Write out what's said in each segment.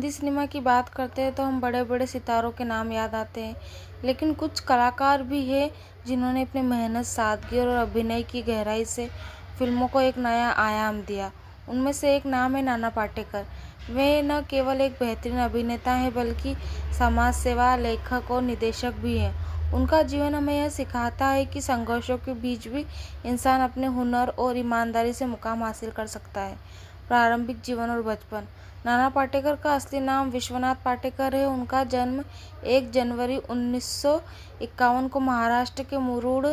Hindi cinema की बात करते हैं तो हम बड़े बड़े सितारों के नाम याद आते हैं, लेकिन कुछ कलाकार भी हैं जिन्होंने अपनी मेहनत, सादगी और अभिनय की गहराई से फिल्मों को एक नया आयाम दिया। उनमें से एक नाम है नाना पाटेकर। वे न केवल एक बेहतरीन अभिनेता हैं बल्कि समाज सेवा, लेखक और निर्देशक भी हैं। उनका जीवन हमें यह सिखाता है कि संघर्षों के बीच भी इंसान अपने हुनर और ईमानदारी से मुकाम हासिल कर सकता है। प्रारंभिक जीवन और बचपन। नाना पाटेकर का असली नाम विश्वनाथ पाटेकर है। उनका जन्म 1 जनवरी 1951 को महाराष्ट्र के मुरुड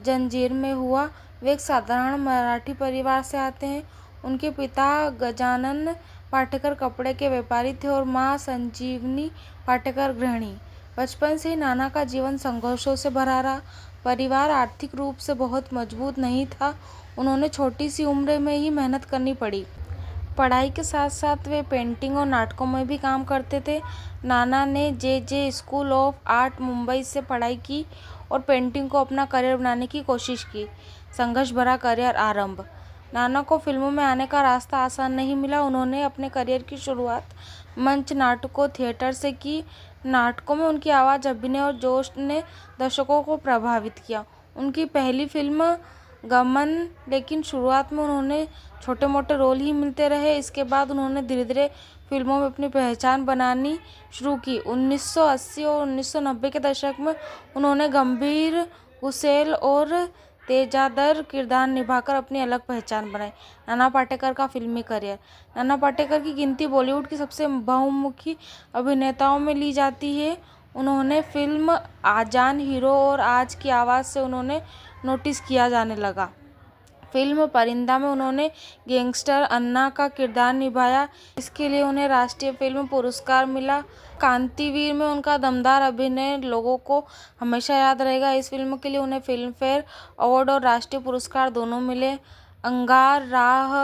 जंजीर में हुआ। वे एक साधारण मराठी परिवार से आते हैं। उनके पिता गजानन पाटेकर कपड़े के व्यापारी थे और मां संजीवनी पाटेकर गृहिणी। बचपन से ही नाना का जीवन संघर्षों से भरा रहा। परिवार आर्थिक रूप से बहुत मजबूत नहीं था। उन्होंने छोटी सी उम्र में ही मेहनत करनी पड़ी। पढ़ाई के साथ साथ वे पेंटिंग और नाटकों में भी काम करते थे। नाना ने जे स्कूल ऑफ आर्ट मुंबई से पढ़ाई की और पेंटिंग को अपना करियर बनाने की कोशिश की। संघर्ष भरा करियर आरंभ। नाना को फिल्मों में आने का रास्ता आसान नहीं मिला। उन्होंने अपने करियर की शुरुआत मंच नाटकों, थिएटर से की। नाटकों में उनकी आवाज़, अभिनय और जोश ने दर्शकों को प्रभावित किया। उनकी पहली फिल्म गमन, लेकिन शुरुआत में उन्होंने छोटे मोटे रोल ही मिलते रहे। इसके बाद उन्होंने धीरे धीरे फिल्मों में अपनी पहचान बनानी शुरू की। 1980 और 1990 के दशक में उन्होंने गंभीर, गुस्सैल और तेजादर किरदार निभाकर अपनी अलग पहचान बनाई। नाना पाटेकर का फिल्मी करियर। नाना पाटेकर की गिनती बॉलीवुड की सबसे बहुमुखी अभिनेताओं में ली जाती है। उन्होंने फिल्म आजान, हीरो और आज की आवाज़ से उन्होंने नोटिस किया जाने लगा। फिल्म परिंदा में उन्होंने गैंगस्टर अन्ना का किरदार निभाया। इसके लिए उन्हें राष्ट्रीय फिल्म पुरस्कार मिला। क्रांतिवीर में उनका दमदार अभिनय लोगों को हमेशा याद रहेगा। इस फिल्म के लिए उन्हें फिल्म फेयर अवार्ड और राष्ट्रीय पुरस्कार दोनों मिले। अंगार, राह,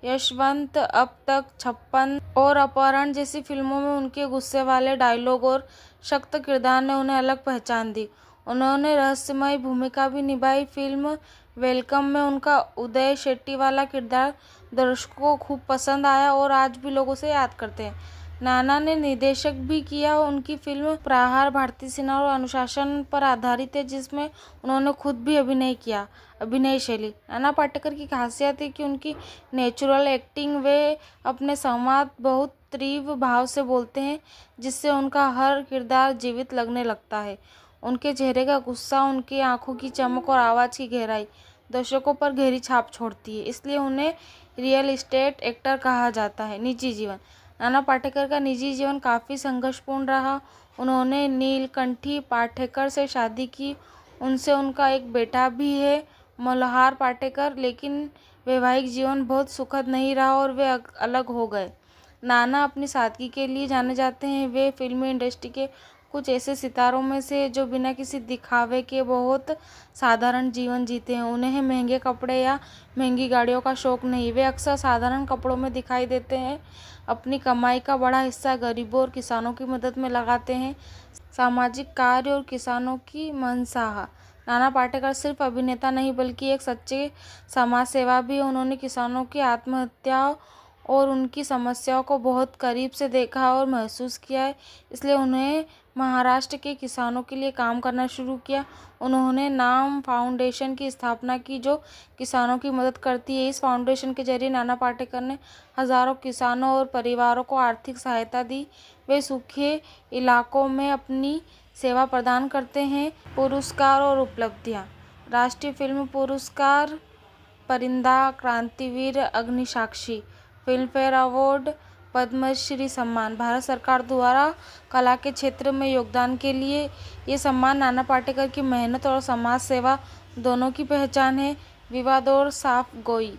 यशवंत, अब तक, 56 और अपहरण जैसी फिल्मों में उनके गुस्से वाले डायलॉग और सख्त किरदार ने उन्हें अलग पहचान दी। उन्होंने रहस्यमय भूमिका भी निभाई। फिल्म वेलकम में उनका उदय शेट्टी वाला किरदार दर्शकों को खूब पसंद आया और आज भी लोग उसे याद करते हैं। नाना ने निर्देशक भी किया। उनकी फिल्म प्रहार भारतीय सेना और अनुशासन पर आधारित है, जिसमें उन्होंने खुद भी अभिनय किया। अभिनय शैली। नाना पाटेकर की खासियत है कि उनकी नेचुरल एक्टिंग। वे अपने संवाद बहुत तीव्र भाव से बोलते हैं, जिससे उनका हर किरदार जीवित लगने लगता है। उनके चेहरे का गुस्सा, उनकी आंखों की चमक और आवाज़ की गहराई दर्शकों पर गहरी छाप छोड़ती है। इसलिए उन्हें रियल एस्टेट एक्टर कहा जाता है। निजी जीवन। नाना पाटेकर का निजी जीवन काफ़ी संघर्षपूर्ण रहा। उन्होंने नीलकंठी पाटेकर से शादी की। उनसे उनका एक बेटा भी है, मल्हार पाटेकर, लेकिन वैवाहिक जीवन बहुत सुखद नहीं रहा और वे अलग हो गए। नाना अपनी सादगी के लिए जाने जाते हैं। वे फिल्मी इंडस्ट्री के कुछ ऐसे सितारों में से जो बिना किसी दिखावे के बहुत साधारण जीवन जीते हैं। उन्हें महंगे कपड़े या महंगी गाड़ियों का शौक नहीं। वे अक्सर साधारण कपड़ों में दिखाई देते हैं। अपनी कमाई का बड़ा हिस्सा गरीबों और किसानों की मदद में लगाते हैं। सामाजिक कार्य और किसानों की मनसाह। नाना पाटेकर सिर्फ अभिनेता नहीं बल्कि एक सच्चे समाज सेवा भी है। उन्होंने किसानों की आत्महत्याओं और उनकी समस्याओं को बहुत करीब से देखा और महसूस किया है, इसलिए उन्हें महाराष्ट्र के किसानों के लिए काम करना शुरू किया। उन्होंने नाम फाउंडेशन की स्थापना की, जो किसानों की मदद करती है। इस फाउंडेशन के जरिए नाना पाटेकर ने हज़ारों किसानों और परिवारों को आर्थिक सहायता दी। वे सूखे इलाकों में अपनी सेवा प्रदान करते हैं। पुरस्कार और उपलब्धियाँ। राष्ट्रीय फिल्म पुरस्कार, परिंदा, क्रांतिवीर, Agnisakshi, film fair award, Padmashri सम्मान। भारत सरकार द्वारा कला के क्षेत्र में योगदान के लिए ये सम्मान नाना पाटेकर की मेहनत और समाज सेवा दोनों की पहचान है। विवाद और साफ गोई।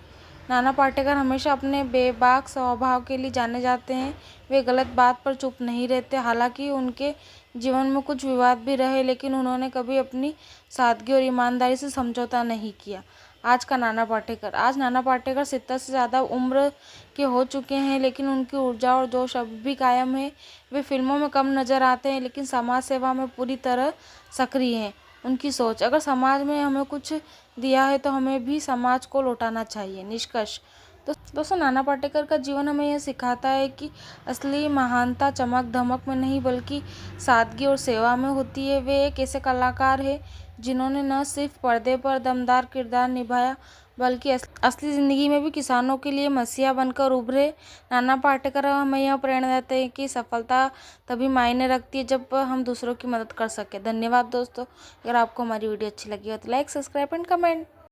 नाना पाटेकर हमेशा अपने बेबाक स्वभाव के लिए जाने जाते हैं। वे गलत बात पर चुप नहीं रहते। हालांकि उनके जीवन में कुछ विवाद भी रहे, लेकिन उन्होंने कभी अपनी सादगी और ईमानदारी से समझौता नहीं किया। आज का नाना पाटेकर। आज नाना पाटेकर 70 से ज़्यादा उम्र के हो चुके हैं, लेकिन उनकी ऊर्जा और जोश अभी भी कायम है। वे फिल्मों में कम नज़र आते हैं, लेकिन समाज सेवा में पूरी तरह सक्रिय हैं। उनकी सोच। अगर समाज में हमें कुछ दिया है तो हमें भी समाज को लौटाना चाहिए। निष्कर्ष। दोस्तों, नाना पाटेकर का जीवन हमें यह सिखाता है कि असली महानता चमक धमक में नहीं बल्कि सादगी और सेवा में होती है। वे एक ऐसे कलाकार हैं जिन्होंने न सिर्फ पर्दे पर दमदार किरदार निभाया बल्कि असली ज़िंदगी में भी किसानों के लिए मसीहा बनकर उभरे। नाना पाटेकर हमें यह प्रेरणा देते हैं कि सफलता तभी मायने रखती है जब हम दूसरों की मदद कर सकें। धन्यवाद दोस्तों। अगर आपको हमारी वीडियो अच्छी लगी हो तो लाइक, सब्सक्राइब एंड कमेंट।